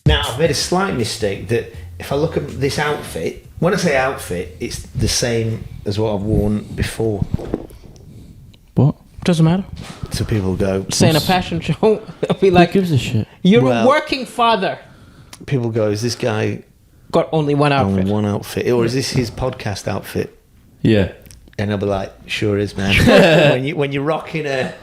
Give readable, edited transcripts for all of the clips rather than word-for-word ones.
Now, I've made a slight mistake that if I look at this outfit, when I say outfit, it's the same as what I've worn before. What? Doesn't matter. So people go... Saying a fashion show, I'll be like, Who gives a shit? you're a working father. People go, is this guy... Got only one outfit. On one outfit. Or is this his podcast outfit? Yeah. And I'll be like, sure is, man. when you're rocking a...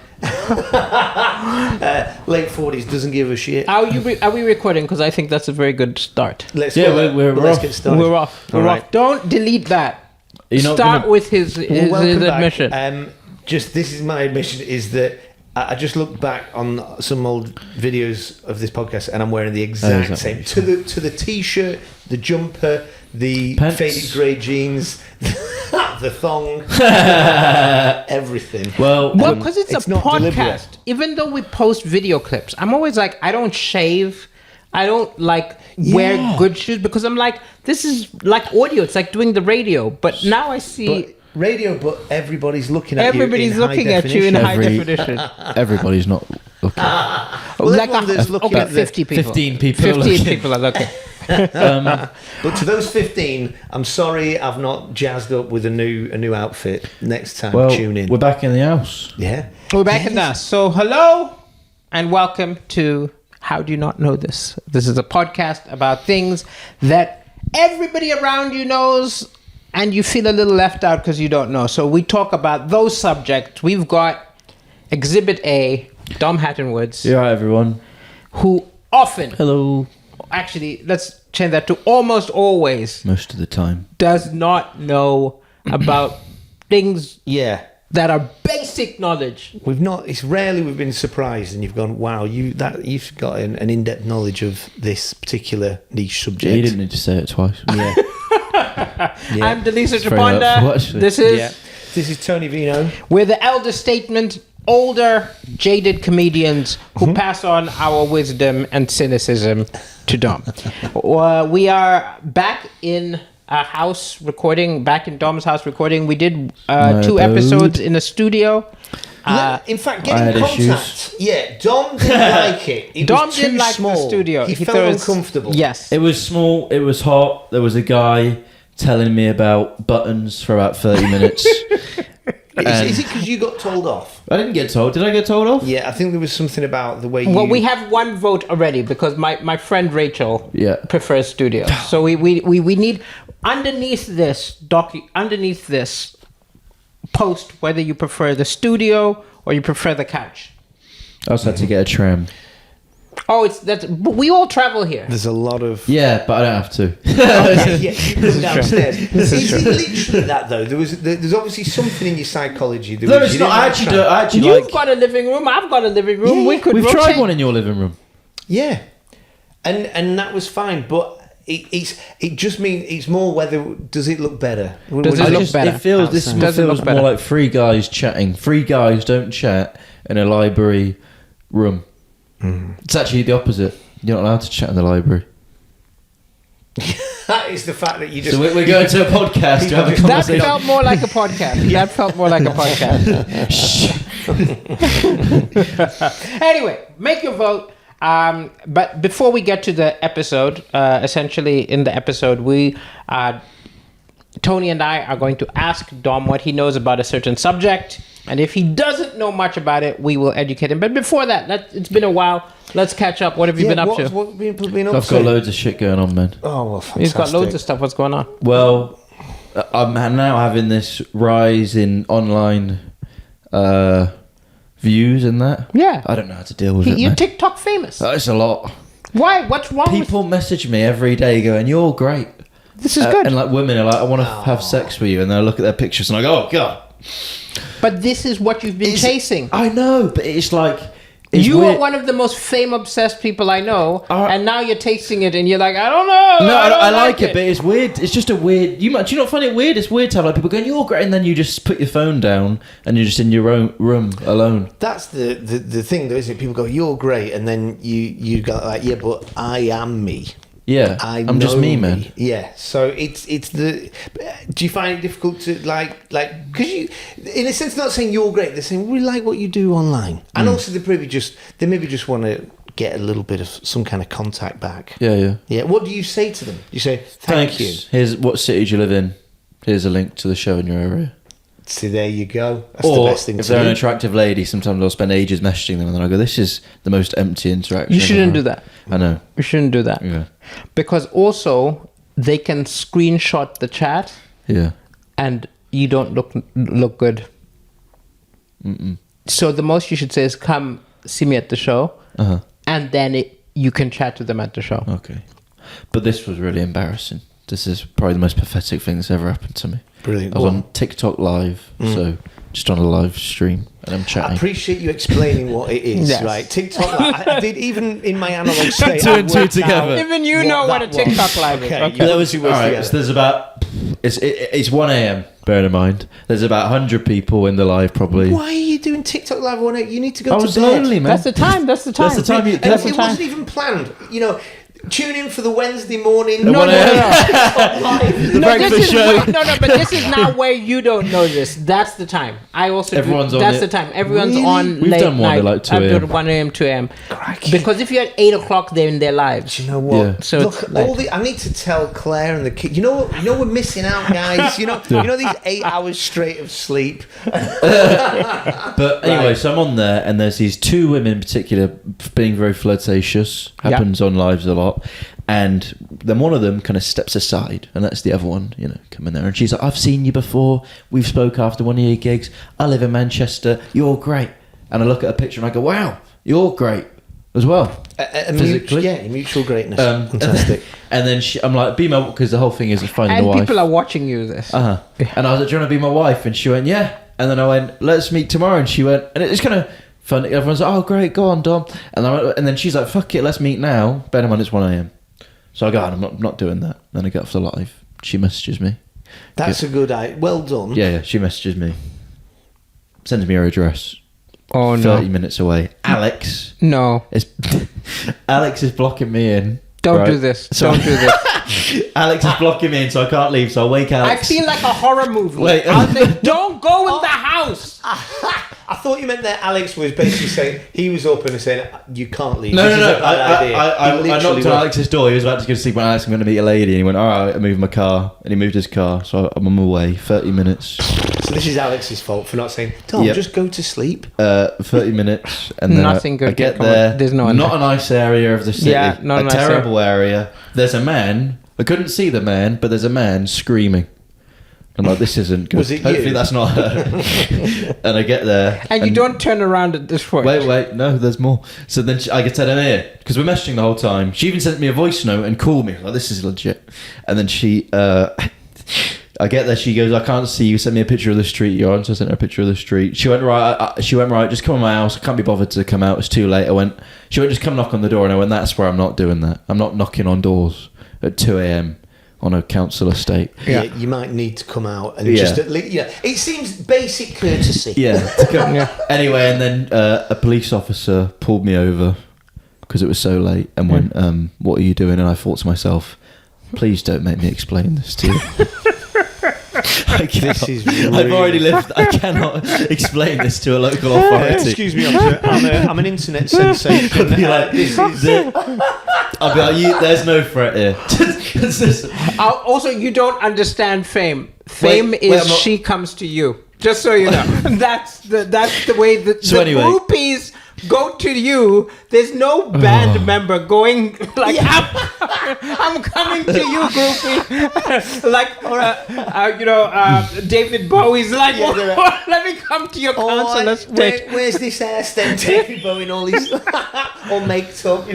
late 40s, doesn't give a shit. Are we recording? Because I think that's a very good start. Let's get started. We're off. We're off. Don't delete that. Start with his admission. Just this is my admission, is that I just looked back on some old videos of this podcast, and I'm wearing the exact same to the t-shirt, the jumper, the faded grey jeans, the thong, everything. Well, because it's a podcast. Deliberate. Even though we post video clips, I'm always like, I don't shave. I don't wear good shoes because I'm like, this is like audio. It's like doing the radio. But now I see. But everybody's looking at you. Everybody's looking at you in high definition. Everybody's not looking. Looking at 50 people. 15 people. 15 people are looking. But to those 15, I'm sorry I've not jazzed up with a new outfit. Next time, tune in. We're back in the house. Yeah. We're back in the house. So hello and welcome to How Do You Not Know This? This is a podcast about things that everybody around you knows and you feel a little left out because you don't know. So we talk about those subjects. We've got Exhibit A, Dom Hattonwoods. Yeah, right, everyone. Who often... Hello. Actually, let's change that to almost always. Most of the time. Does not know about things that are basic knowledge. It's rarely we've been surprised and you've gone, wow, you've got an in-depth knowledge of this particular niche subject. Yeah, you didn't need to say it twice. Yeah. I'm Daliso Chaponda. This is Tony Vino. We're the elder statesmen, older, jaded comedians who pass on our wisdom and cynicism to Dom. We are back in a house recording, back in Dom's house recording. We did 2 episodes in a studio. In fact, getting contact. Issues. Yeah, Dom didn't like it. Dom didn't like the studio. He felt uncomfortable. Yes. It was small. It was hot. There was a guy telling me about buttons for about 30 minutes. Is it because you got told off? I didn't get told. Did I get told off? Yeah, I think there was something about the way you... Well, we have one vote already because my friend Rachel prefers studio. So we need... Underneath this post whether you prefer the studio or you prefer the couch. I also had to get a tram. Oh, but we all travel here. There's a lot of... Yeah, but I don't have to. Okay, you come downstairs. Is it literally that, though? There's obviously something in your psychology. No, it's not. I actually You've got a living room. I've got a living room. Yeah, we've tried one in your living room. Yeah. And that was fine, but... It just means it's more whether does it look better? Does it look better? It feels more like 3 guys chatting. 3 guys don't chat in a library room. It's actually the opposite. You're not allowed to chat in the library. That is the fact that you just... So we're going to a podcast to have a conversation. That felt more like a podcast. That felt more like a podcast. Anyway, make your vote. But before we get to the episode, essentially in the episode, Tony and I are going to ask Dom what he knows about a certain subject. And if he doesn't know much about it, we will educate him. But before that, it's been a while. Let's catch up. What have you been up to? What been up I've got loads of shit going on, man. Oh, well, fantastic. He's got loads of stuff. What's going on? Well, I'm now having this rise in online views and that. Yeah. I don't know how to deal with it, You're man. TikTok famous. It's a lot. Why? What's wrong People message me every day going, you're great. This is good. And like women are like, I want to have sex with you. And they'll look at their pictures and I go, oh, God. But this is what you've been chasing. I know, but it's like... You are one of the most fame-obsessed people I know, and now you're tasting it and you're like, I don't know. No, I like it, but it's weird. It's just a weird... Do you not find it weird? It's weird to have like people going, you're great, and then you just put your phone down and you're just in your own room alone. That's the thing, though, isn't it? People go, you're great, and then you go like, yeah, but I am me. Yeah, I'm just me, man. Yeah, so it's the... Do you find it difficult to, like... Because you... In a sense, not saying you're great, they're saying, we like what you do online. And also, they maybe just want to get a little bit of some kind of contact back. Yeah. What do you say to them? You say, thank you. Here's what city do you live in. Here's a link to the show in your area. See, there you go. That's the best thing to do. If they're an attractive lady, sometimes I'll spend ages messaging them and then I go, this is the most empty interaction. You shouldn't do that. I know. You shouldn't do that. Yeah. Because also, they can screenshot the chat. Yeah. And you don't look good. Mm-mm. So the most you should say is, come see me at the show. Uh-huh. And then you can chat to them at the show. Okay. But this was really embarrassing. This is probably the most pathetic thing that's ever happened to me. Brilliant. I was on TikTok live, so just on a live stream, and I'm chatting. I appreciate you explaining what it is, Yes. right? TikTok live. I did, even in my analog state. Two I and two worked together. out Even you know what a that TikTok was. live is. Okay. There was, Two words all right, together. so there's about, it's 1 a.m, bear in mind. There's about 100 people in the live, probably. Why are you doing TikTok live one night? You need to go I to was bed. lonely, man. That's the time. That's the time. And it wasn't even planned. You know, tune in for the Wednesday morning. No. Live. breakfast show. But this is now where you don't know this. That's the time. I also Everyone's do. on That's it. the time. Everyone's Really? on We've late done one night. at like 2 I've a.m. done 1 a.m., 2 a.m. Crikey. Because if you're at 8 o'clock, they're in their lives. You know what? Yeah. So Look, it's like- all the I need to tell Claire and the kids. You know what? You know we're missing out, guys. You know these 8 hours straight of sleep. But anyway, so I'm on there, and there's these 2 women in particular being very flirtatious. Happens on lives a lot. And then one of them kind of steps aside, and that's the other one, come in there. And she's like, I've seen you before. We've spoke after one of your gigs. I live in Manchester. You're great. And I look at a picture and I go, wow, you're great as well. Physically. Mutual greatness. Fantastic. And then I'm like, be my, because the whole thing is finding and a wife. people are watching you this. And I was like, do you want to be my wife? And she went, yeah. And then I went, let's meet tomorrow. And she went, and it's kind of fun. Everyone's like, oh, great, go on, Dom. And then she's like, fuck it, let's meet now. Bear in mind, it's 1 a.m. So I go, I'm not doing that. Then I get off the live. She messages me. That's a good idea. Well done. Yeah, she messages me. Sends me her address. Oh, 30 minutes away. Alex. No. Alex is blocking me in. Don't do this. So Don't do this. Alex is blocking me in, so I can't leave. So I wake Alex. I feel like a horror movie. Wait. I'll say, don't go in the house. I thought you meant that Alex was basically saying he was open and saying you can't leave. No. This is a bad idea. I He knocked literally on was- Alex's door. He was about to go to sleep when Alex, I'm going to meet a lady. And he went, all right, I moved my car. And he moved his car. So I'm on my way. 30 minutes. So this is Alex's fault for not saying, Tom, Yep. just go to sleep. 30 minutes. And then Nothing good I get can come there. of- there's no Not one a nice area of the city. Yeah, not a nice terrible area. There's a man. I couldn't see the man, but there's a man screaming. I'm like, this isn't good. Was it Hopefully you? that's not her. And I get there. And you don't turn around at this point. Wait, no, there's more. So then I get to her here, because we're messaging the whole time. She even sent me a voice note and called me. Like, this is legit. And then she, I get there, she goes, I can't see you, send me a picture of the street you're on. So I sent her a picture of the street. She went, right, just come to my house. I can't be bothered to come out, it's too late. She went, just come knock on the door. And I went, that's where I'm not doing that. I'm not knocking on doors at 2 a.m. on a council estate. Yeah, you might need to come out and Yeah. just at least, it seems basic courtesy. Yeah. To come. Anyway, and then a police officer pulled me over because it was so late and went, what are you doing? And I thought to myself, please don't make me explain this to you. This is I've already lived. I cannot explain this to a local authority. Excuse me, I'm an internet sensation. I'll be like, there's no threat here. Also, you don't understand fame. Fame Wait, is I'm not- she comes to you. Just so you know, that's the way the anyway. groupies go to you. There's no band member going like, I'm coming to you, groupie. Like, David Bowie's like, let me come to your concert. Let's take. Where's this hairstand? David Bowie, all these, all maked up,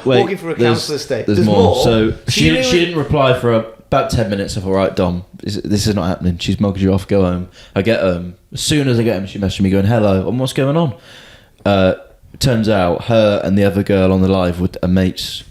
walking through a council estate. There's more. So she really- didn't reply for about 10 minutes. I thought, right, Dom, this is not happening. She's mugged you off. Go home. I get home. As soon as I get home, she messaged me going, hello, and what's going on? Turns out her and the other girl on the live are mates,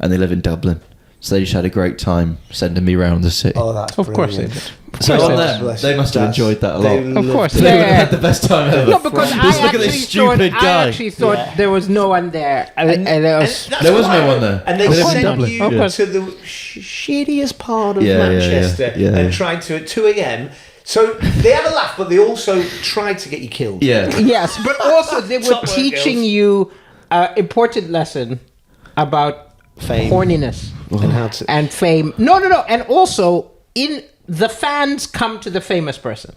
and they live in Dublin. So they just had a great time sending me around the city. Oh, that's Of course they brilliant. did. So on Bless them, you. they must have enjoyed that a lot. Of course. They would have had the best time ever. No, because Just look at this stupid guy. I actually thought there was no one there, and there was. There was no one there. And they They live in sent Dublin. you Of course. to the shittiest part of Yeah, yeah, Manchester yeah, and yeah. tried to at 2 a.m. So they had a laugh, but they also tried to get you killed. Yeah. Yes, but also they were Top work, teaching girls. you important lesson about Fame. horniness And how to... and fame. No. And also, in the fans come to the famous person.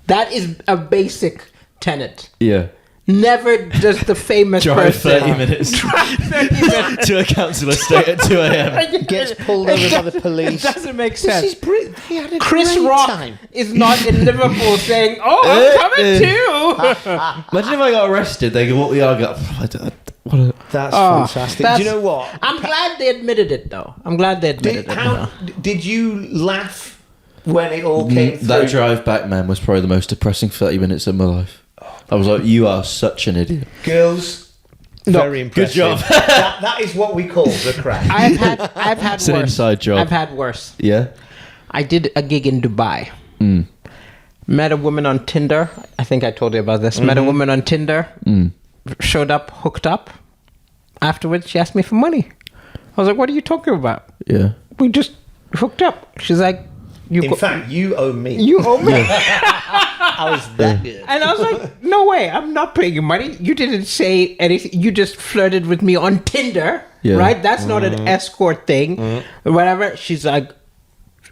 That is a basic tenet. Yeah. Never does the famous Drive person 30 minutes drive 30 minutes to a council estate at 2 a.m. Gets pulled over by the police. It doesn't make sense. This is brilliant. He had a Chris great Rock time. is not in Liverpool saying, "Oh, I'm coming too." Imagine if I got arrested. They go, "What we are?" I go, what a... That's Oh, fantastic. that's- Do you know what? I'm glad they admitted it, though. I'm glad they admitted it. Did you laugh when it all came through? That drive back, man, was probably the most depressing 30 minutes of my life. I was like, you are such an idiot. Girls, very impressive. Good job. that is what we call the crack. I've had It's worse. an inside job. I've had worse. Yeah? I did a gig in Dubai. Met a woman on Tinder. I think I told you about this. Met a woman on Tinder. Showed up, hooked up. Afterwards, she asked me for money. I was like, "What are you talking about? Yeah. We just hooked up." She's like, In fact, you owe me. you owe me." I was that good. And I was like, "No way, I'm not paying you money. You didn't say anything. You just flirted with me on Tinder, Yeah. right? That's not an escort thing, whatever." She's like,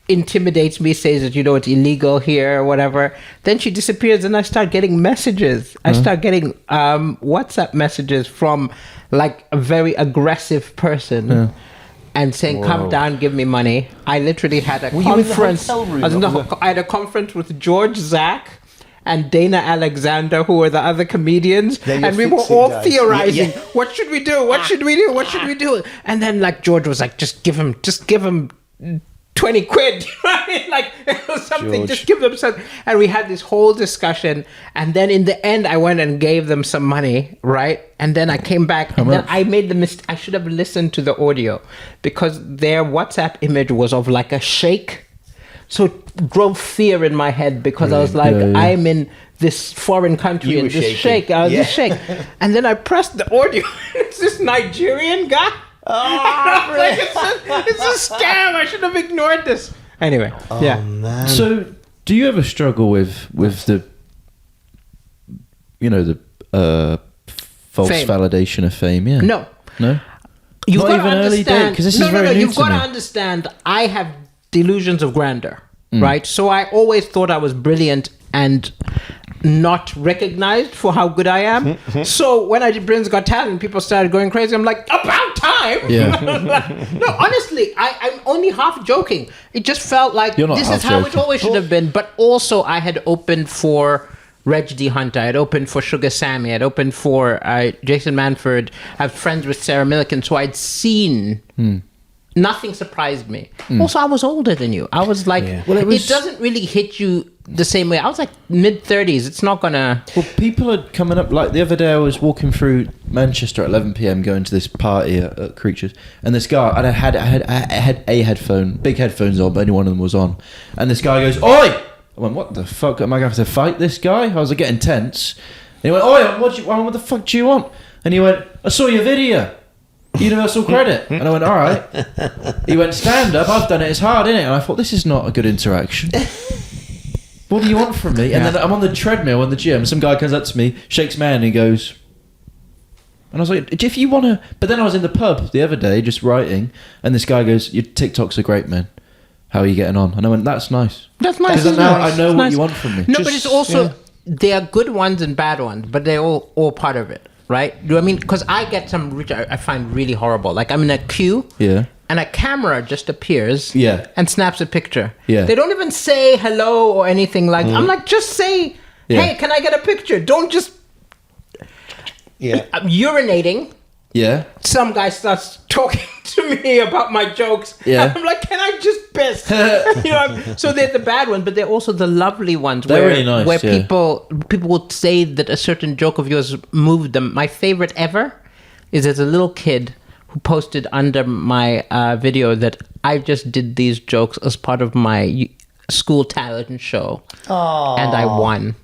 intimidates me, says that, it's illegal here or whatever. Then she disappears and I start getting messages. I start getting WhatsApp messages from like a very aggressive person. And saying, "Come down, give me money." I literally had a conference. I had a conference with George Zach and Dana Alexander, who were the other comedians, and we were all theorizing, "What should we do? What should we do? What should we do?" And then like George was like, "Just give him 20 quid," right? Like it was something, George. just give them something. And we had this whole discussion. And then in the end, I went and gave them some money, right? And then I came back and then I made the mistake. I should have listened to the audio because their WhatsApp image was of like a sheikh. So it drove fear in my head because I was like, I'm in this foreign country You and were this shaking. sheikh. I was this sheikh. And then I pressed the audio. It's this Nigerian guy. Oh, Like, it's a scam. I should have ignored this. Anyway, yeah. Man. So, do you ever struggle with the false Fame. validation of fame? Yeah. No. You've Not got even to early understand. days, 'cause this is very new You've to got to me. understand. I have delusions of grandeur, right? So I always thought I was brilliant and not recognized for how good I am. So when I did Britain's Got Talent, people started going crazy. I'm like, about time. Yeah. No, honestly, I'm only half joking. It just felt like You're not this half is how joking. it always should have been. But also, I had opened for Reg D. Hunter. I had opened for Sugar Sammy. I had opened for Jason Manford. I have friends with Sarah Millican. So I'd seen... Nothing surprised me. Also, I was older than you. I was like, Well, it doesn't really hit you the same way. I was like mid-30s. It's not gonna... Well, people are coming up. Like the other day, I was walking through Manchester at 11 p.m. going to this party at Creatures, and this guy, and I had a headphone, big headphones on, but only one of them was on, and this guy goes, "Oi!" I went, "What the fuck? Am I going to have to fight this guy?" I was like, getting tense. And he went, "Oi! What the fuck do you want?" And he went, "I saw your video. Universal credit." And I went, "All right." He went, "Stand up. I've done it. It's hard, isn't it?" And I thought, this is not a good interaction. What do you want from me? And then I'm on the treadmill in the gym. Some guy comes up to me, shakes my hand, and he goes, and I was like, "If you want to..." But then I was in the pub the other day just writing, and this guy goes, "Your TikToks are great, man. How are you getting on?" And I went, "That's nice." That's nice. Because now I know It's what nice. you want from me. No, but it's also... There are good ones and bad ones, but they're all part of it, right? Do you know what I mean? Because I get some which I find really horrible. Like I'm in a queue, and a camera just appears, and snaps a picture. They don't even say hello or anything like. I'm like, just say, "Hey, can I get a picture?" Don't just. I'm urinating. Some guy starts talking to me about my jokes. I'm like, "Can I just piss?" So they're the bad ones, but they're also the lovely ones. They're really nice, where people would say that a certain joke of yours moved them. My favorite ever is there's a little kid who posted under my video that I just did these jokes as part of my school talent show, and I won.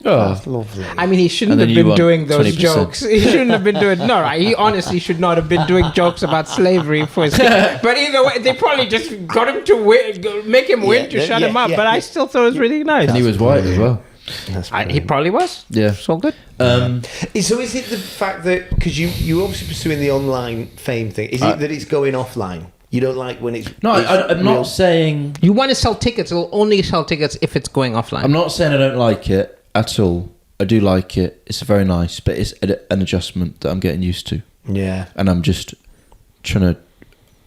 Oh, That's lovely. I mean, he shouldn't And have then you been won doing those 20%. jokes. He shouldn't have been doing... No, right. He honestly should not have been doing jokes about slavery for his... But either way, they probably just got him to win, make him win to shut him up. But I still thought it was really nice. and he was white as well. He probably was. Yeah. So good. So is it the fact that, because you're obviously pursuing the online fame thing, is it that it's going offline? You don't like when it's... No, I'm not saying... You want to sell tickets, it'll only sell tickets if it's going offline. I'm not saying I don't like it at all. I do like it. It's very nice, but it's an adjustment that I'm getting used to. Yeah. And I'm just trying to...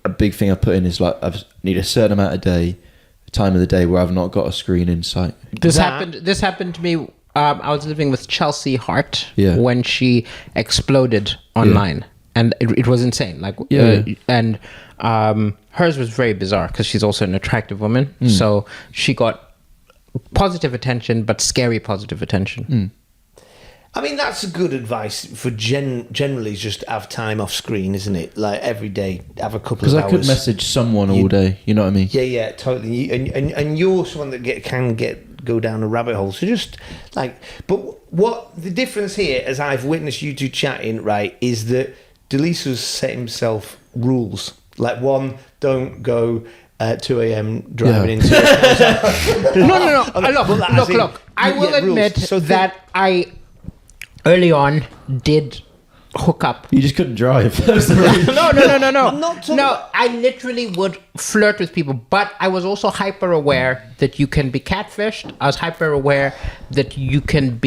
A big thing I put in is like, I need a certain amount of time of the day where I've not got a screen in sight. This happened to me. I was living with Chelsea Hart when she exploded online, and it was insane. Like, and hers was very bizarre because she's also an attractive woman. So she got positive attention, but scary positive attention. I mean, that's a good advice for generally just have time off screen, isn't it? Like every day, have a couple of hours. Because I could message someone all day, you know what I mean? Yeah, totally. And you're someone that can go down a rabbit hole. So just like, but what the difference here, as I've witnessed you two chatting, right, is that Daliso's set himself rules. Like one, don't go 2 a.m. driving into Look. I will admit that I early on did hook up. You just couldn't drive. That was the reason. No. I literally would flirt with people, but I was also hyper aware that you can be catfished. I was hyper aware that you can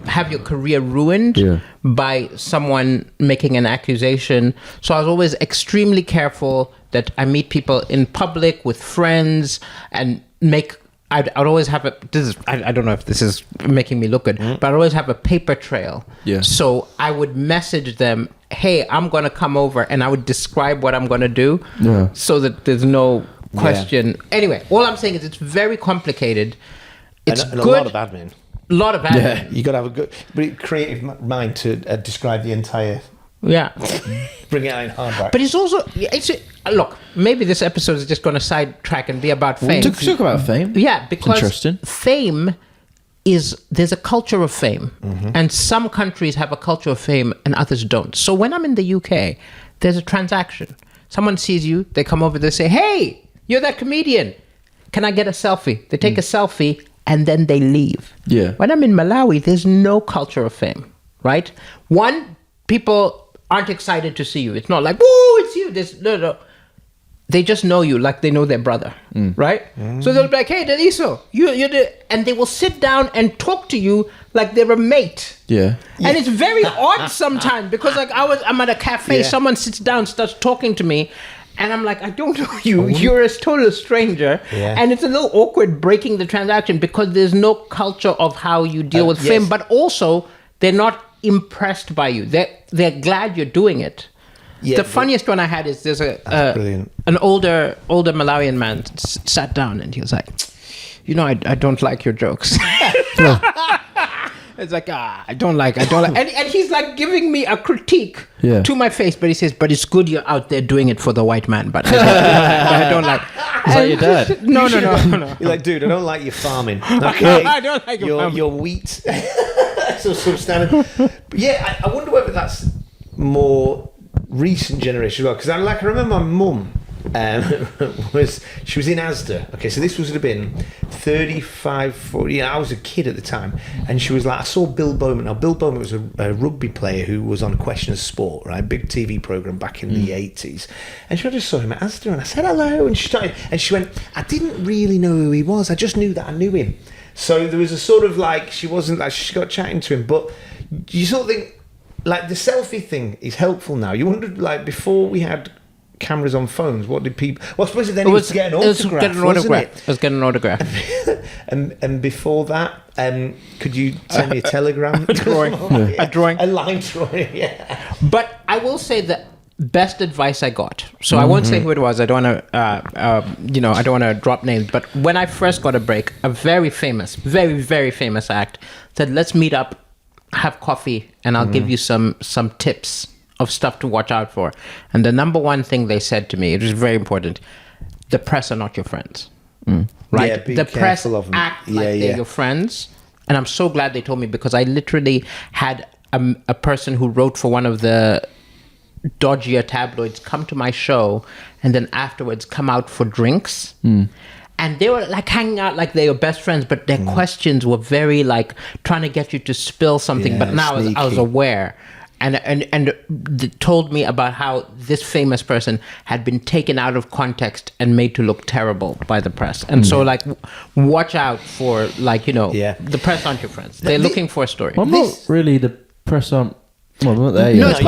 have your career ruined by someone making an accusation. So I was always extremely careful that I meet people in public with friends and I'd always have I don't know if this is making me look good, but I'd always have a paper trail. Yeah. So I would message them, hey, I'm going to come over, and I would describe what I'm going to do so that there's no question. Yeah. Anyway, all I'm saying is it's very complicated. It's and good. A lot of admin. Yeah. You got to have a good, creative mind to describe the entire... Yeah. Bring it out in hardback. But it's also... look, maybe this episode is just going to sidetrack and be about fame. Talk about fame. Yeah, because fame there's a culture of fame. And some countries have a culture of fame and others don't. So when I'm in the UK, there's a transaction. Someone sees you, they come over, they say, hey, you're that comedian. Can I get a selfie? They take a selfie and then they leave. Yeah. When I'm in Malawi, there's no culture of fame, right? One, people aren't excited to see you. It's not like, woo, it's you. There's no. They just know you like they know their brother, right? So they'll be like, hey, Daliso, and they will sit down and talk to you like they're a mate. Yeah. And it's very odd sometimes because like I'm at a cafe, someone sits down, starts talking to me, and I'm like, I don't know you. You're a total stranger. Yeah. And it's a little awkward breaking the transaction because there's no culture of how you deal with fame, but also they're not impressed by you. They're glad you're doing it. Yeah, the funniest one I had is there's an older Malawian man sat down and he was like, I don't like your jokes. It's like, I don't like. And he's like giving me a critique to my face, but he says, but it's good you're out there doing it for the white man, but I don't like. Is that your dad? No. You're like, dude, I don't like your farming. Okay, I don't like your wheat. So substandard. But yeah, I wonder whether that's more recent generation as well, because I remember my mum she was in Asda. Okay, so this would have been 35, 40. I was a kid at the time, and she was like, I saw Bill Bowman. Now, Bill Bowman was a rugby player who was on Question of Sport, right? Big TV program back in the 80s. And I just saw him at Asda, and I said hello, and she went, I didn't really know who he was. I just knew that I knew him. So there was a sort of like, she wasn't like, she got chatting to him, but you sort of think like the selfie thing is helpful now. You wondered like before we had cameras on phones, what did people? Well, I suppose then it was to get an autograph, wasn't it? It was getting an autograph. and before that, could you send me a telegram? A drawing, a line drawing. Yeah. But I will say that best advice I got. So I won't say who it was. I don't want to, I don't want to drop names. But when I first got a break, a very famous, very very famous act said, "Let's meet up, have coffee, and I'll give you some tips of stuff to watch out for." And the number one thing they said to me, it was very important: the press are not your friends, right? Yeah, be the press of them. act like they're your friends. And I'm so glad they told me, because I literally had a person who wrote for one of the dodgier tabloids come to my show and then afterwards come out for drinks. And they were like hanging out like they were best friends, but their questions were very like trying to get you to spill something. Yeah, but now I was aware. And they told me about how this famous person had been taken out of context and made to look terrible by the press. And so, like, watch out for, like, the press aren't your friends. They're looking for a story. Well, not really. The press aren't. Well, not there No, yet.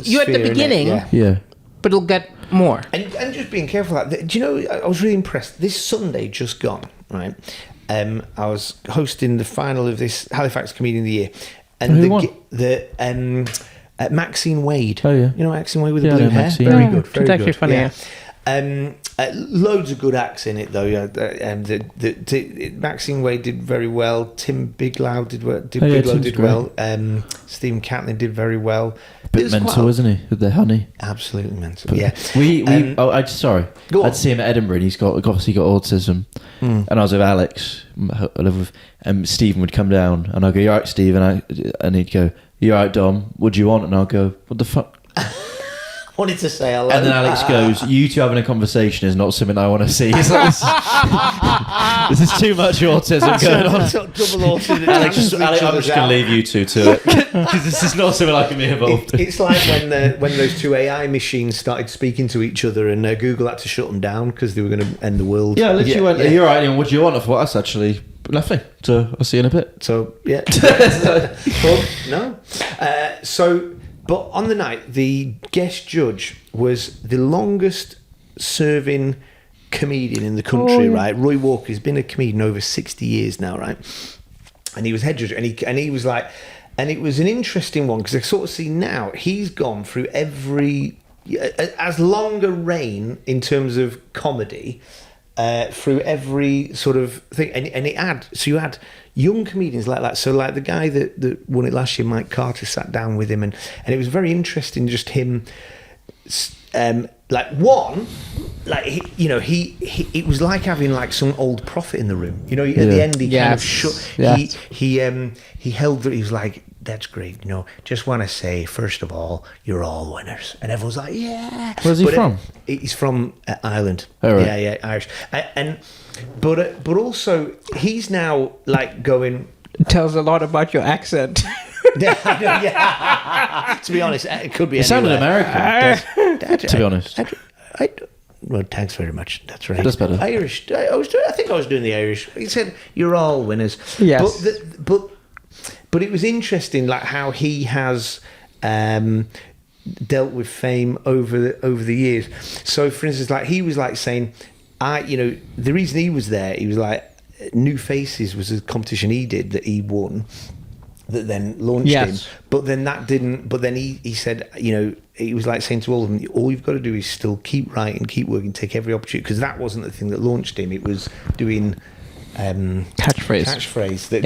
you're at the beginning, Yeah. but it'll get more. And just being careful. Do you know, I was really impressed. This Sunday just gone, right? I was hosting the final of this Halifax Comedian of the Year. And who won? Maxine Wade. Oh, yeah. You know Maxine Wade with the blue hair? Maxine. Very good. Very It's actually good. funny, Loads of good acts in it, though. Yeah. Maxine Wade did very well. Tim Biglow did well. Stephen Catlin did very well. Bit mental, isn't he? With the honey. Absolutely mental. But yeah. I'd see him at Edinburgh, and he's obviously got autism. And I was with Alex. I live with, and Stephen would come down, and I'd go, "You all right, Steve?" And he'd go, "You all right, Dom? What do you want?" And I'll go, "What the fuck?" Wanted to say hello. And then Alex goes, "You two having a conversation is not something I want to see." He's like, this is too much autism going on. Double autism. Alex, I'm just going to leave you two to it, because this is not something I can be involved in. It's like when those two AI machines started speaking to each other, and Google had to shut them down because they were going to end the world. Yeah, literally went, "You're right, Ian, what do you want?" I thought, that's actually nothing. So I'll see you in a bit. So, yeah. No. But on the night, the guest judge was the longest serving comedian in the country, right? Roy Walker's been a comedian over 60 years now, right? And he was head judge, and he was like, and it was an interesting one, because I sort of see now he's gone through as long a reign in terms of comedy, through every sort of thing, and you had young comedians like that. So like the guy that won it last year, Mike Carter, sat down with him, and it was very interesting, just him. It was like having like some old prophet in the room. At the end he kind of shut. Yes. He held. He was like, "That's great. Just want to say, first of all, you're all winners." And everyone's like, "Yeah." Where's he from? He's from Ireland. Oh, right. Yeah, Irish. But also he's now like going. It tells a lot about your accent. Yeah. To be honest, it could be. It sounded American. To be honest. Well, thanks very much. That's right. That's better. Irish. I think I was doing the Irish. He said, "You're all winners." Yes. But it was interesting, like how he has dealt with fame over the years. So, for instance, like he was like saying, the reason he was there, he was like, New Faces was a competition he did that he won, that then launched him. But then that didn't. But then he said, he was like saying to all of them, all you've got to do is still keep writing, keep working, take every opportunity, because that wasn't the thing that launched him. It was doing catchphrase that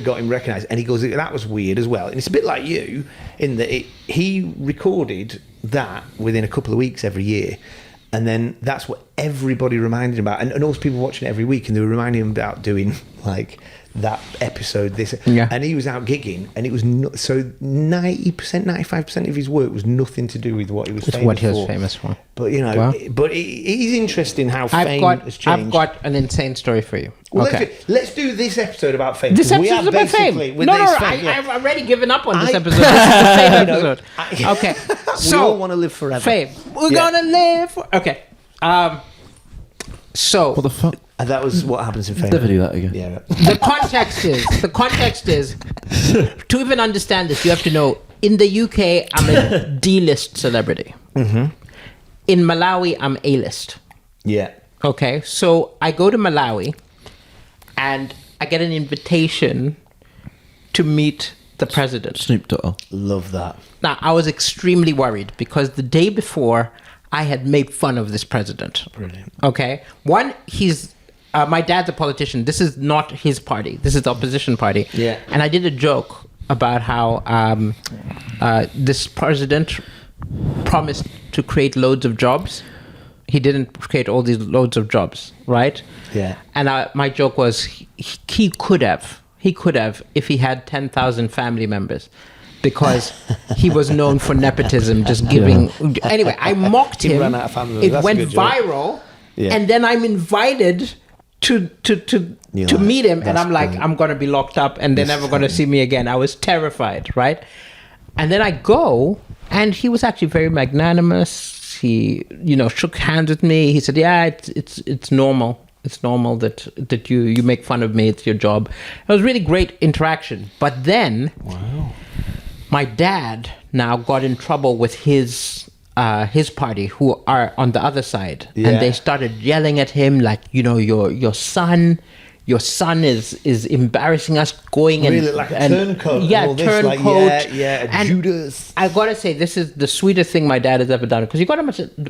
got him recognised. And he goes, that was weird as well. And it's a bit like you in that he recorded that within a couple of weeks every year. And then that's what everybody reminded him about. And also people watching it every week, and they were reminding him about doing like that episode, this. Yeah. And he was out gigging, and it was so 90%, 95% of his work was nothing to do with what he was famous for. But but it is interesting how fame has changed. I've got an insane story for you. Well, let's do this episode about fame. This episode is about fame. I've already given up on this episode. This is the fame episode. Okay, so we all want to live forever. Fame. We're gonna live. Okay. So what the fuck? And that was what happens in fame. Never do that again. Yeah. The context is to even understand this, you have to know in the UK I'm a D-list celebrity. Mm-hmm. In Malawi I'm A-list. Yeah. Okay, so I go to Malawi and I get an invitation to meet the president. Snoop Dogg. Love that. Now, I was extremely worried because the day before I had made fun of this president. Brilliant. Okay. One, he's... my dad's a politician. This is not his party. This is the opposition party. Yeah. And I did a joke about how this president promised to create loads of jobs. He didn't create all these loads of jobs, right? Yeah. And my joke was he could have if he had 10,000 family members, because he was known for nepotism, just giving. Yeah. Anyway, I mocked him. Ran out of family. It went viral, and then I'm invited to meet him, and I'm like, I'm gonna be locked up, and they're never gonna see me again. I was terrified, right? And then I go, and he was actually very magnanimous. He, shook hands with me. He said, "Yeah, it's normal. It's normal that you make fun of me. It's your job." It was really great interaction. But then, my dad now got in trouble with his party, who are on the other side, and they started yelling at him like, your son is embarrassing us, going and really like a turncoat. Turncoat. And Judas. I gotta say, this is the sweetest thing my dad has ever done, because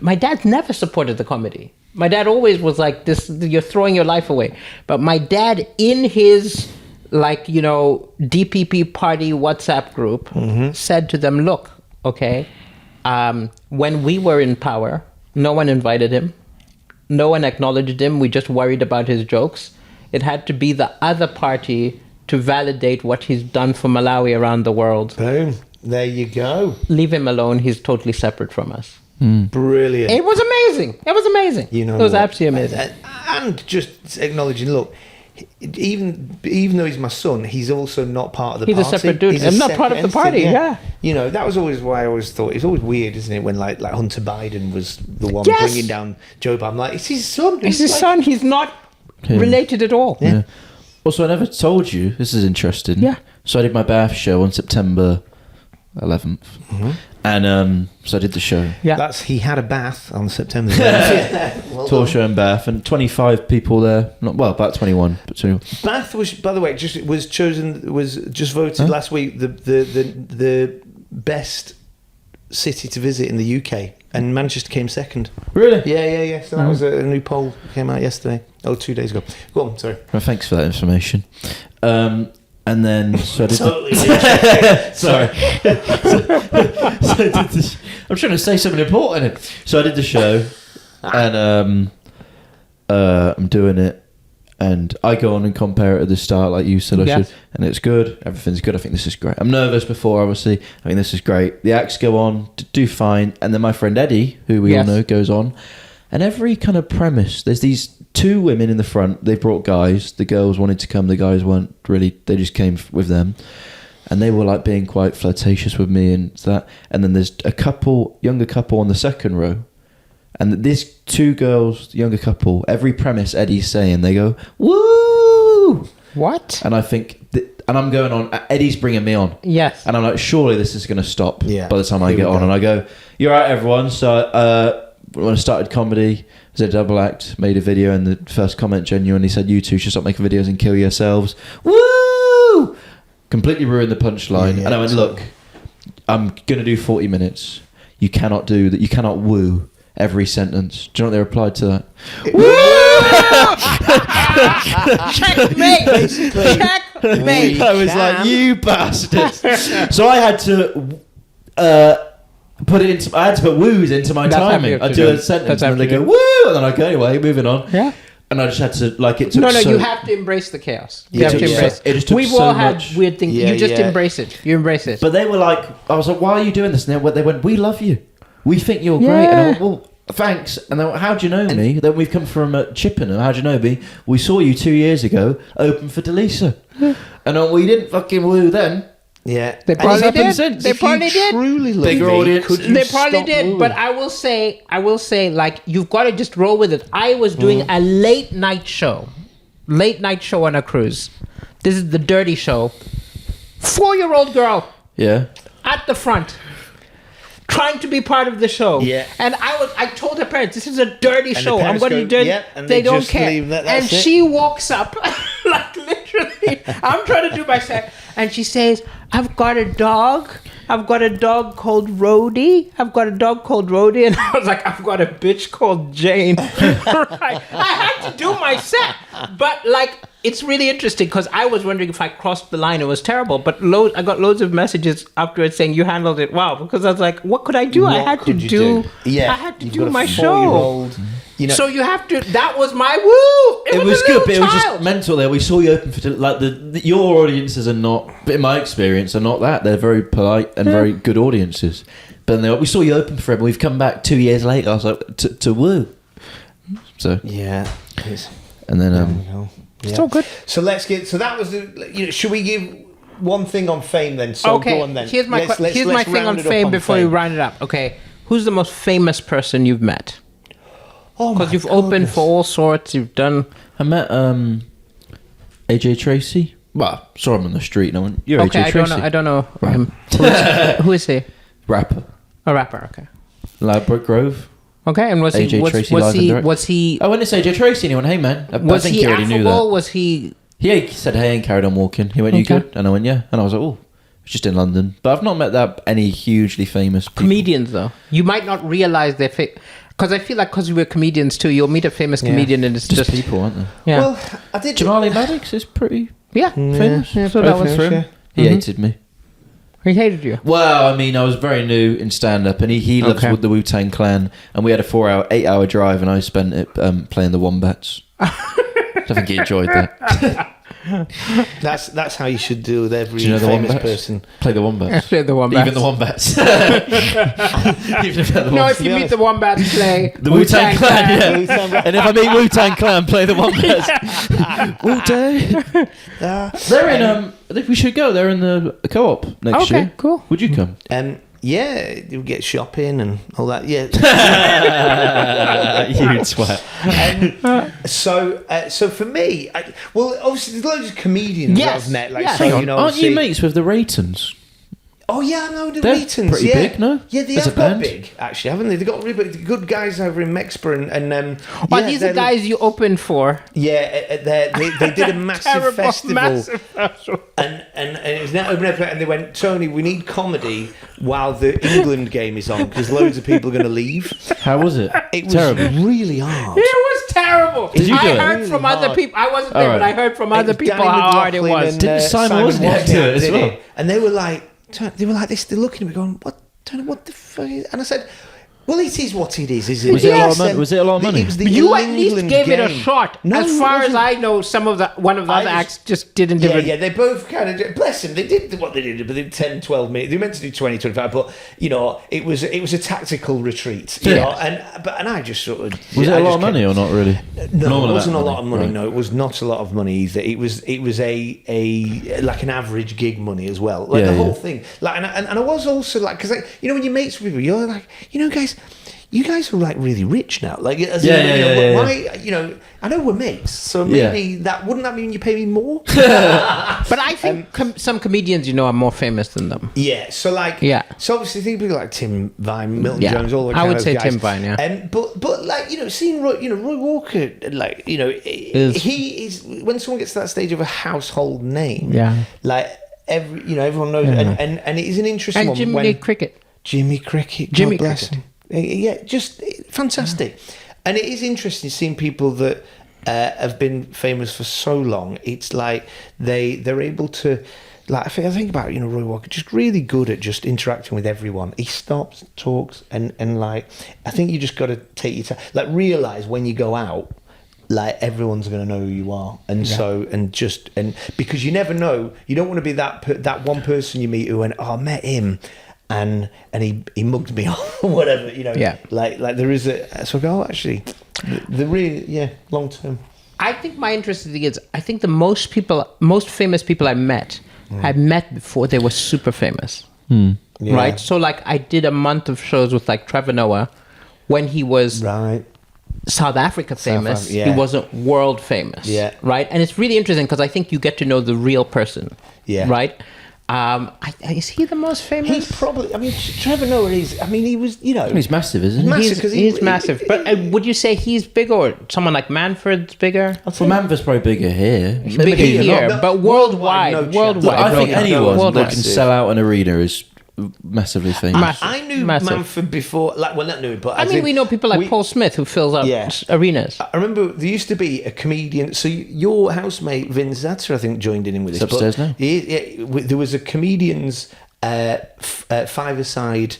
my dad never supported the comedy. My dad always was like, "This, you're throwing your life away." But my dad, in his DPP party WhatsApp group, said to them, "Look, okay, when we were in power, no one invited him, no one acknowledged him. We just worried about his jokes. It had to be the other party to validate what he's done for Malawi around the world. Boom. There you go. Leave him alone. He's totally separate from us." Brilliant. It was amazing. It was amazing. It was absolutely amazing. And just acknowledging, look, even though he's my son, he's also not part of the party. He's a separate dude. I'm not part of the party, yeah. That was always why I always thought, it's always weird, isn't it, when like Hunter Biden was the one bringing down Joe Biden. I'm like, it's his son. It's his son. He's not related at all. Yeah. Also, I never told you, this is interesting. Yeah. So I did my bath show on September 11th. And so I did the show. Yeah. He had a bath on September 11th. Tour show in Bath, and 25 people there. About 21. But 21. Bath was, by the way, was just voted last week the best city to visit in the UK, and Manchester came second. Really? Yeah. So that was a new poll came out yesterday. 2 days ago. Go on, sorry. Well, thanks for that information. And then, so I did Totally. Sorry. So I did I'm trying to say something important. So I did the show, and I'm doing it, and I go on and compare it at the start, like you said I should, and it's good. Everything's good. I think this is great. I'm nervous before, obviously. I think this is great. The acts go on, do fine, and then my friend Eddie, who we all know, goes on, and every kind of premise, there's these 2 women in the front. They brought guys. The girls wanted to come. The guys weren't really. They just came with them, and they were like being quite flirtatious with me and that. And then there's a younger couple on the second row, and these 2 girls, younger couple. Every premise Eddie's saying, they go woo. What? And I think, and I'm going on. Eddie's bringing me on. Yes. And I'm like, surely this is going to stop. Yeah. By the time I get on, and I go, "You're right, everyone." So when I started comedy, as a double act, made a video, and the first comment genuinely said, "You two should stop making videos and kill yourselves." Woo! Completely ruined the punchline. And I went, "Look, I'm going to do 40 minutes. You cannot do that. You cannot woo every sentence." Do you know what they replied to that? Woo! Checkmate! Basically. Checkmate! I was like, "You bastards." So I had to I had to put woos into my timing. I do a sentence and then they go woo, and then I go, anyway, moving on. Yeah. And I just had to, it took you have to embrace the chaos. You have to embrace it. Just took We've so all had much. weird things. You just embrace it. You embrace it. But they were like, I was like, "Why are you doing this?" And they went, "We love you. We think you're great." And I went, "Well, thanks." And they went, "How do you know me?" Then we've come from Chippenham. "How do you know me?" "We saw you 2 years ago, open for Daliso." And I went, "We didn't fucking woo then." Yeah, they probably did. Since. They probably did. Truly bigger audience. They probably did. But I will say, like, you've got to just roll with it. I was doing a late night show on a cruise. This is the Dirty Show. 4-year-old girl. Yeah. At the front, trying to be part of the show. Yeah. And I told her parents, "This is a dirty show. I'm going to do dirty." And they don't just care. That's and she walks up, like literally, I'm trying to do my set, and she says, "I've got a dog. I've got a dog called Rhodey. I've got a dog called Rhodey." And I was like, "I've got a bitch called Jane." Right. I had to do my set. But like, it's really interesting because I was wondering if I crossed the line. It was terrible. But I got loads of messages afterwards saying you handled it well. Because I was like, what could I do? I had to do my show. So you have to. That was my woo. It was good, but it was just mental. There, we saw you open for your audiences are not, in my experience, are not that. They're very polite and very good audiences. But then we saw you open for him. We've come back 2 years later. I was like, to woo. So yeah. And then Yeah. It's all good. So let's get. So that was the. Should we give one thing on fame then? So Okay. go on then. Here's my Let's thing on round it up fame before we fame. round it up. Okay. Who's the most famous person you've met? Oh my Because you've opened goodness. for all sorts. You've done. I met AJ Tracy. Well, saw him on the street. No one. You're Okay, AJ Tracy. I don't know him. Who is he? Rapper. A rapper. Okay. Ladbroke Grove. Okay, and was AJ he? Tracy Was live and he? direct. Was he? Oh, when it's AJ Tracy, and he went, "Hey man," I Was think he he already affable? knew that. Was he? He said, "Hey," and carried on walking. He went, "You Okay. good?" And I went, "Yeah." And I was like, "Oh, it's just in London." But I've not met any hugely famous people. Comedians though, you might not realize they're because I feel like because we're comedians too, you'll meet a famous comedian and it's Just just people, aren't they? yeah, Well, I did. Jamali Maddox is pretty yeah. famous. Yeah, so that Both was of them. yeah. He hated me. He hated you. Well, I mean, I was very new in stand-up, and he loves Okay. the Wu-Tang Clan, and we had a 8-hour drive, and I spent it playing the Wombats. I think he enjoyed that. That's how you should do with every Do you know the famous Wombats? person. Play the Wombats. Play the Wombats. Even the Wombats. Even if they're the No, Wombats. if you meet the Wombats, play The Wu-Tang Clan, yeah. Wu-Tang Clan. And if I meet Wu-Tang Clan, play the Wombats. Wu-Tang. They're in, I think we should go. They're in the co-op next Okay, year. cool. Would you come? Yeah, you get shopping and all that. Yeah. You'd sweat. So for me, obviously there's loads of comedians that Yes, I've met. Like, yes. so, Hang on, you know, aren't you obviously- mates with the Raytons? Oh yeah, I know the They're Raytons. pretty yeah. big, no? Yeah, they As have a got band? big, actually, haven't they? They've got really good guys over in Mexborough and Well, yeah, these are they're- guys you opened for. Yeah, they did a massive festival. Massive festival. And it was now open up, and they went, Tony, we need comedy while the England game is on because loads of people are going to leave. How was it? It was Terrible. really hard. It was terrible. Did you do I it? heard Really from other hard. people. I wasn't All there, but right. I heard from It other was people Danny how hard it McLaughlin was. and, Didn't Simon Wozniak do it as did well? And they were like this. They're looking at me going, "What? Tony, what the fuck?" And I said, "Well, it is what it is, isn't it?" Was it a lot of money? Was it a lot of money? It was the You at least England gave it a game. shot. No, as it far as wasn't. I know, one of the other acts just didn't do it. Yeah, they both kind of, bless them, they did what they did, but they did 10, 12 minutes. They were meant to do 20, 25, but, you know, it was a tactical retreat, you know, and I just sort of... Was it I a lot just of money kept- or not really? No, Normal it wasn't a amount lot of money. right. No, it was not a lot of money either. It was a like an average gig money as well. Like Yeah, the whole yeah. thing. Like, and I was also like, because you know when you mates with people, you're like, you know, guys. You guys are like really rich now. Like, as in, you know, why? You know, I know we're mates, so maybe wouldn't that mean you pay me more? But I think some comedians, you know, are more famous than them. Yeah, so like, so obviously think people like Tim Vine, Milton Jones, all the I kind would of say guys. Tim Vine, yeah. But like, you know, seeing Roy Walker, like, you know, he is, when someone gets to that stage of a household name, like everyone knows, and it is an interesting And one. Jimmy Cricket. Jimmy Cricket, God bless him. Yeah, just fantastic. And it is interesting seeing people that have been famous for so long. It's like they're able to, like, I think about, you know, Roy Walker, just really good at just interacting with everyone. He stops, talks, and like, I think you just got to take your time, like, realise when you go out, like, everyone's going to know who you are, and so and because you never know, you don't want to be that one person you meet who went, oh, I met him. And he mugged me off or whatever, you know. Yeah. Like there is so I go, oh, actually, the really long term. I think my interest is, I think the most famous people I met before they were super famous. Yeah. Right? So like I did a month of shows with like Trevor Noah when he was South Africa famous. He wasn't world famous. Yeah. Right? And it's really interesting because I think you get to know the real person. Yeah. Right? Is he the most famous? He's probably. I mean, Trevor Noah is. I mean, he was. You know, He's massive, isn't he? Massive, 'cause He's massive. But would you say he's bigger, or someone like Manfred's bigger? Well, Manfred's probably bigger here. He's bigger here, but worldwide. no chance. Worldwide. I think no, anyone that worldwide. can sell out an arena is massively famous. I knew Massive. Manfred before. Like, well, not knew, but I mean, we know people like Paul Smith who fills up arenas. I remember there used to be a comedian. So your housemate Vince Zatzer, I think, joined in with He's this. upstairs now. There was a comedian's five-a-side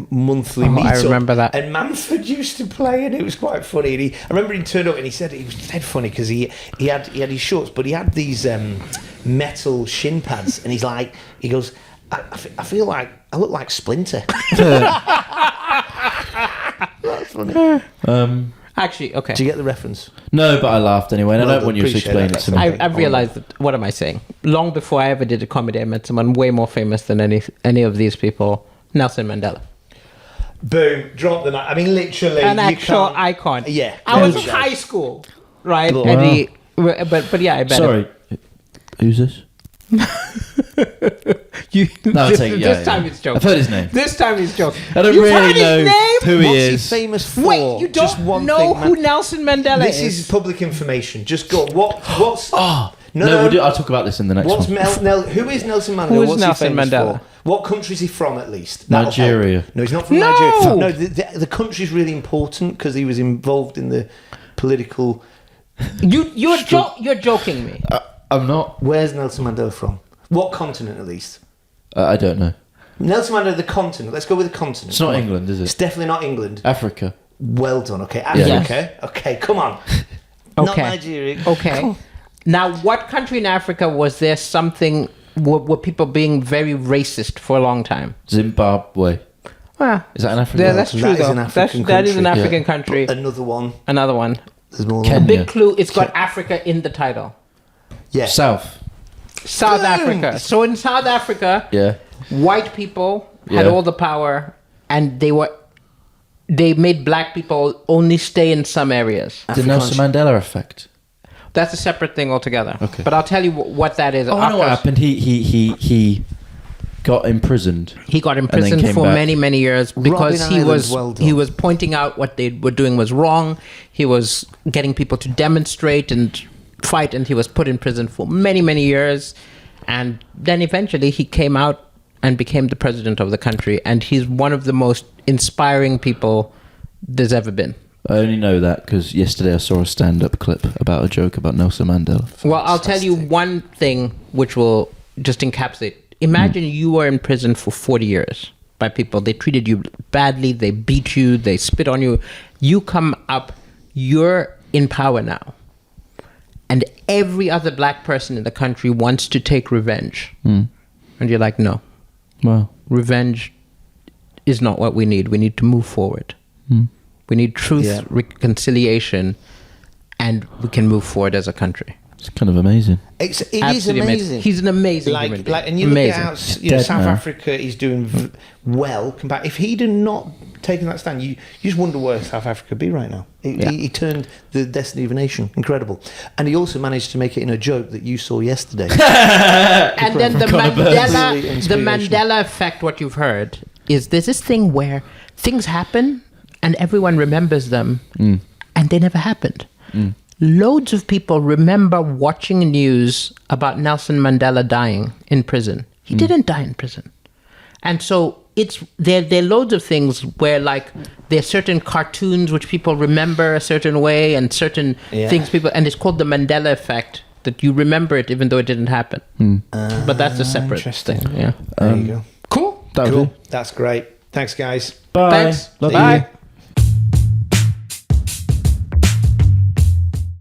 monthly meetup. I remember that. And Manfred used to play, and it was quite funny. And I remember he turned up, and he said it was dead funny because he had his shorts, but he had these metal shin pads, and he goes. I feel like I look like Splinter. That's funny. Actually, okay. Do you get the reference? No, but I laughed anyway, and Well I don't want you to appreciate explain that. it to me. I've realized that. What am I saying? Long before I ever did a comedy, I met someone way more famous than any of these people. Nelson Mandela, Boom! Drop the mic. I mean, literally, an you actual can't- icon. Yeah, I was in yeah. high school, right? Wow. And he, but yeah, I bet. Sorry, who's this? This time it's joking. I've heard his name. This time he's joking. I don't You've really heard his know name? who he What's is. he famous for? Wait, you Just don't one know thing, who man. Nelson Mandela This is? is public information. Just go. What's? Oh, No, no, no. we'll I'll talk about this in the next What's one. who is Nelson Mandela? Who is What's Nelson he famous Mandela? for? What country is he from, at least? That'll Nigeria. help. No, he's not from No! Nigeria. No, the country's really important because he was involved in the political. You're joking me. I'm not. Where's Nelson Mandela from? What continent, at least? I don't know. Nelson Mandela, the continent. Let's go with the continent. It's not Come on. England, is It's it? definitely not England. Africa. Well done. Okay, Africa. Yes. Okay, come on. Not Okay. Nigeria. Okay. Now, what country in Africa was there something? Were people being very racist for a long time? Zimbabwe. Well, Is that an African? yeah, that's true That is though. an African That is an country. African country. Another one. Another one. There's more. Kenya. Big clue. It's got Africa in the title. Yeah. South. South Boom. Africa. So in South Africa, Yeah. white people had Yeah. all the power, and they made black people only stay in some areas. The Nelson Mandela effect. That's a separate thing altogether. Okay. But I'll tell you what that is. Oh, I know what After- happened. He got imprisoned. He got then imprisoned came for back. many years because Robin he Island, was well done. he was pointing out what they were doing was wrong. He was getting people to demonstrate and fight, and he was put in prison for many years. And then eventually he came out and became the president of the country. And he's one of the most inspiring people there's ever been. I only know that because yesterday I saw a stand-up clip about a joke about Nelson Mandela. Well, I'll tell you one thing which will just encapsulate. Imagine you were in prison for 40 years by people. They treated you badly. They beat you. They spit on you. You come up. You're in power now. And every other black person in the country wants to take revenge. And you're like, no. Wow. Revenge is not what we need. We need to move forward. We need truth, Yeah. reconciliation, and we can move forward as a country. It's kind of amazing. It is Absolutely amazing. He's an amazing human being. and you amazing. look at how Dead South now. Africa is doing well. Compared, if he'd have not taken that stand, you just wonder where South Africa would be right now. He turned the destiny of a nation. Incredible, and he also managed to make it in a joke that you saw yesterday. And then the Really inspirational. Mandela effect, what you've heard, is there's this thing where things happen and everyone remembers them and they never happened. Loads of people remember watching news about Nelson Mandela dying in prison. He didn't die in prison. And so there are loads of things where, like, there are certain cartoons which people remember a certain way, and certain things and it's called the Mandela effect, that you remember it even though it didn't happen. But that's a separate Interesting. thing. Yeah. There you go. Cool. That was Cool. it. That's great. Thanks, guys. Bye. Thanks. Love Bye. you.